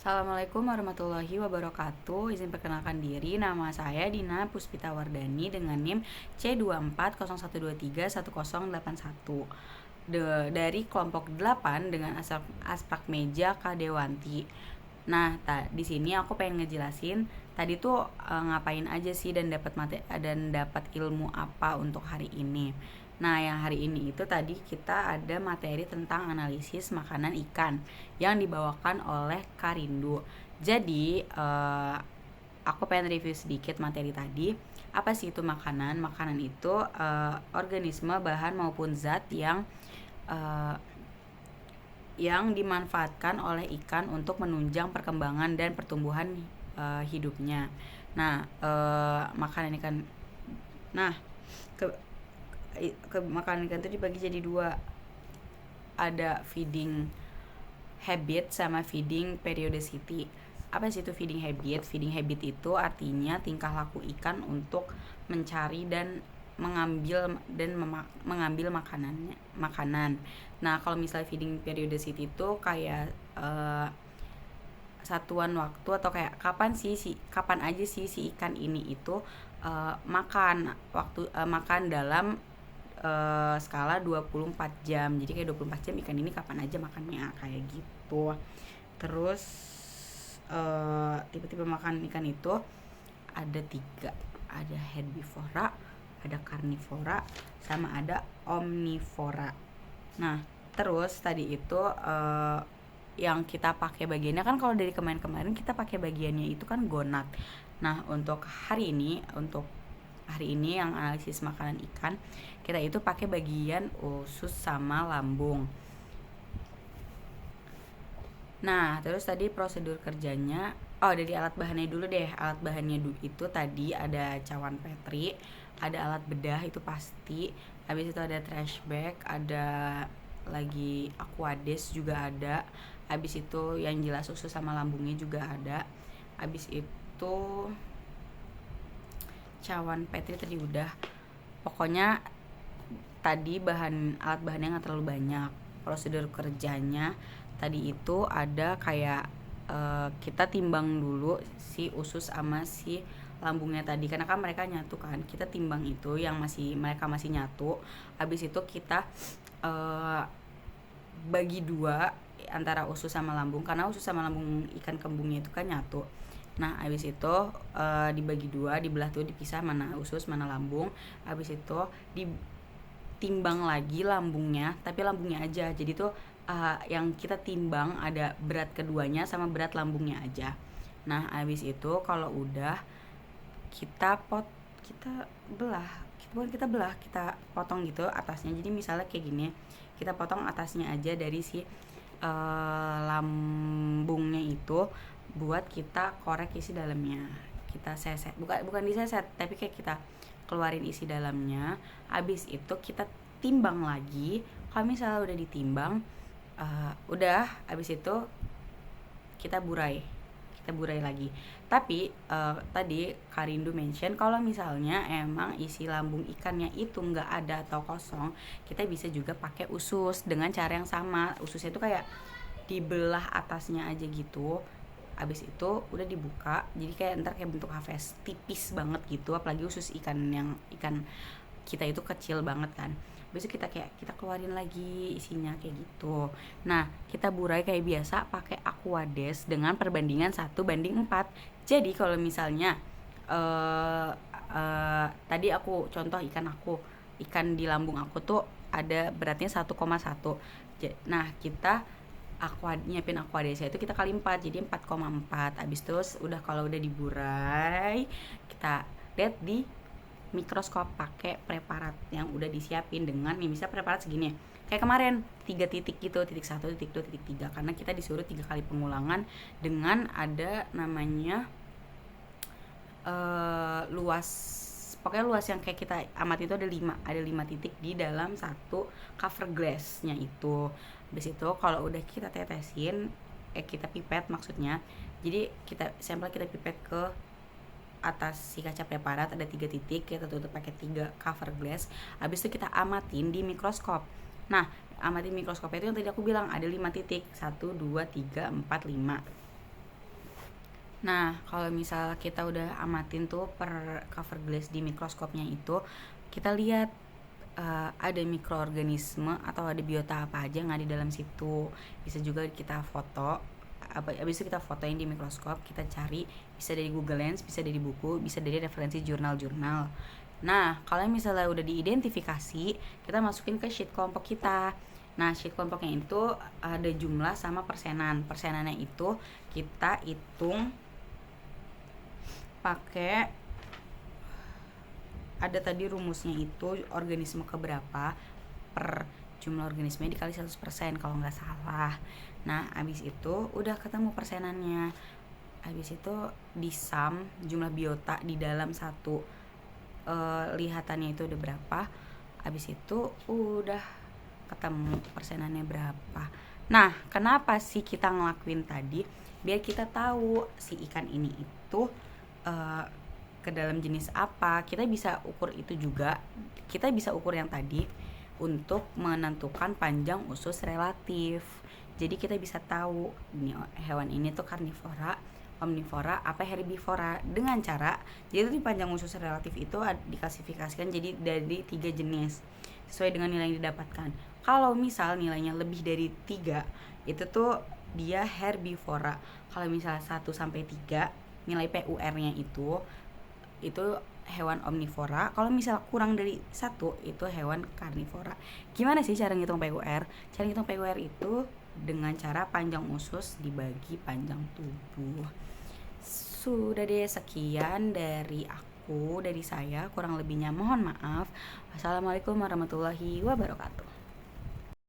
Assalamualaikum warahmatullahi wabarakatuh. Izin perkenalkan diri, nama saya Dina Puspita Wardani dengan NIM C2401231081 dari kelompok 8 dengan aspek meja Kadewanti. Nah, di sini aku pengen ngejelasin tadi tuh ngapain aja sih dan dapat ilmu apa untuk hari ini. Nah, yang hari ini itu tadi kita ada materi tentang analisis makanan ikan yang dibawakan oleh Karindu. Jadi, aku pengen review sedikit materi tadi. Apa sih itu makanan? Makanan itu organisme, bahan maupun zat uh, yang dimanfaatkan oleh ikan untuk menunjang perkembangan dan pertumbuhan hidupnya. Nah, makanan ikan. Nah, makanan ikan itu dibagi jadi dua. Ada feeding habit sama feeding periodicity. Apa sih itu feeding habit? Feeding habit itu artinya tingkah laku ikan untuk mencari dan mengambil makanan. Nah, kalau misalnya feeding periodicity itu kayak satuan waktu atau kayak kapan aja sih si ikan ini itu makan dalam skala 24 jam. Jadi kayak 24 jam ikan ini kapan aja makannya kayak gitu. Terus tipe-tipe makan ikan itu ada 3. Ada herbivora, ada karnivora, sama ada omnivora. Nah, terus tadi itu yang kita pakai bagiannya kan, kalau dari kemarin kita pakai bagiannya itu kan gonad. Nah, untuk hari ini yang analisis makanan ikan, kita itu pakai bagian usus sama lambung. Nah, terus tadi prosedur kerjanya, dari alat bahannya dulu deh. Alat bahannya itu tadi ada cawan petri, ada alat bedah itu pasti, habis itu ada trash bag, ada lagi aquades juga ada, habis itu yang jelas usus sama lambungnya juga ada, habis itu cawan petri tadi udah. Pokoknya tadi alat bahannya nggak terlalu banyak. Prosedur kerjanya tadi itu ada kayak kita timbang dulu si usus sama si lambungnya tadi, karena kan mereka nyatu kan. Kita timbang itu yang mereka masih nyatu. Habis itu kita bagi 2 antara usus sama lambung, karena usus sama lambung ikan kembungnya itu kan nyatu. Nah, habis itu dibagi 2, dibelah tuh, dipisah mana usus mana lambung. Habis itu ditimbang lagi lambungnya, tapi lambungnya aja. Jadi tuh yang kita timbang ada berat keduanya sama berat lambungnya aja. Nah, habis itu kalau udah kita potong gitu atasnya. Jadi misalnya kayak gini, kita potong atasnya aja dari si lambungnya itu, buat kita korek isi dalamnya. Kita seset, bukan diseset, tapi kayak kita keluarin isi dalamnya. Habis itu kita timbang lagi. Kalau misalnya udah ditimbang, udah, habis itu kita burai lagi. Tapi tadi Karindu mention kalau misalnya emang isi lambung ikannya itu nggak ada atau kosong, kita bisa juga pakai usus dengan cara yang sama. Ususnya itu kayak dibelah atasnya aja gitu. Abis itu udah dibuka, jadi kayak ntar kayak bentuk hafes tipis banget gitu. Apalagi usus ikan kita itu kecil banget kan. Besok kita keluarin lagi isinya kayak gitu. Nah, kita burai kayak biasa pakai aquades dengan perbandingan 1:4. Jadi kalau misalnya tadi aku contoh ikan di lambung aku tuh ada beratnya 1,1. Nah, kita nyiapin aquadesnya itu kita kali 4, jadi 4,4. Abis terus kalau udah diburai, kita lihat di mikroskop pakai preparat yang udah disiapin dengan misalnya preparat segini kayak kemarin 3 titik gitu, titik 1, titik 2, titik 3, karena kita disuruh 3 kali pengulangan dengan ada namanya luas yang kayak kita amati itu ada 5 titik di dalam satu cover glassnya itu. Habis itu kalau udah kita tetesin, kita pipet maksudnya, jadi sampel kita pipet ke atas si kaca preparat, ada 3 titik, kita tutup pakai 3 cover glass. Habis itu kita amatin di mikroskop. Nah, amatin mikroskop itu yang tadi aku bilang ada 5 titik, 1, 2, 3, 4, 5. Nah, kalau misal kita udah amatin tuh per cover glass di mikroskopnya itu, kita lihat ada mikroorganisme atau ada biota apa aja yang ada di dalam situ. Bisa juga kita foto, habis itu kita fotoin di mikroskop, kita cari, bisa dari Google Lens, bisa dari buku, bisa dari referensi jurnal-jurnal. Nah, kalau misalnya udah diidentifikasi, kita masukin ke sheet kelompok kita. Nah, sheet kelompoknya itu ada jumlah sama persenan. Persenannya itu kita hitung pakai, ada tadi rumusnya itu organisme keberapa per jumlah organismenya dikali 100% kalau nggak salah. Nah, abis itu udah ketemu persenannya. Abis itu disam jumlah biota di dalam satu lihatannya itu udah berapa. Abis itu udah ketemu persenannya berapa. Nah, kenapa sih kita ngelakuin tadi? Biar kita tahu si ikan ini itu ke dalam jenis apa. Kita bisa ukur itu juga. Kita bisa ukur yang tadi untuk menentukan panjang usus relatif. Jadi kita bisa tahu ini hewan ini tuh karnivora, omnivora, apa herbivora dengan cara, jadi tuh panjang usus relatif itu diklasifikasikan jadi dari 3 jenis sesuai dengan nilai yang didapatkan. Kalau misal nilainya lebih dari 3, itu tuh dia herbivora. Kalau misal 1 sampai 3 nilai PUR-nya itu hewan omnivora. Kalau misal kurang dari 1 itu hewan karnivora. Gimana sih cara ngitung PUR? Cara ngitung PUR itu dengan cara panjang usus dibagi panjang tubuh. Sudah deh, sekian dari aku, dari saya. Kurang lebihnya mohon maaf. Wassalamualaikum warahmatullahi wabarakatuh.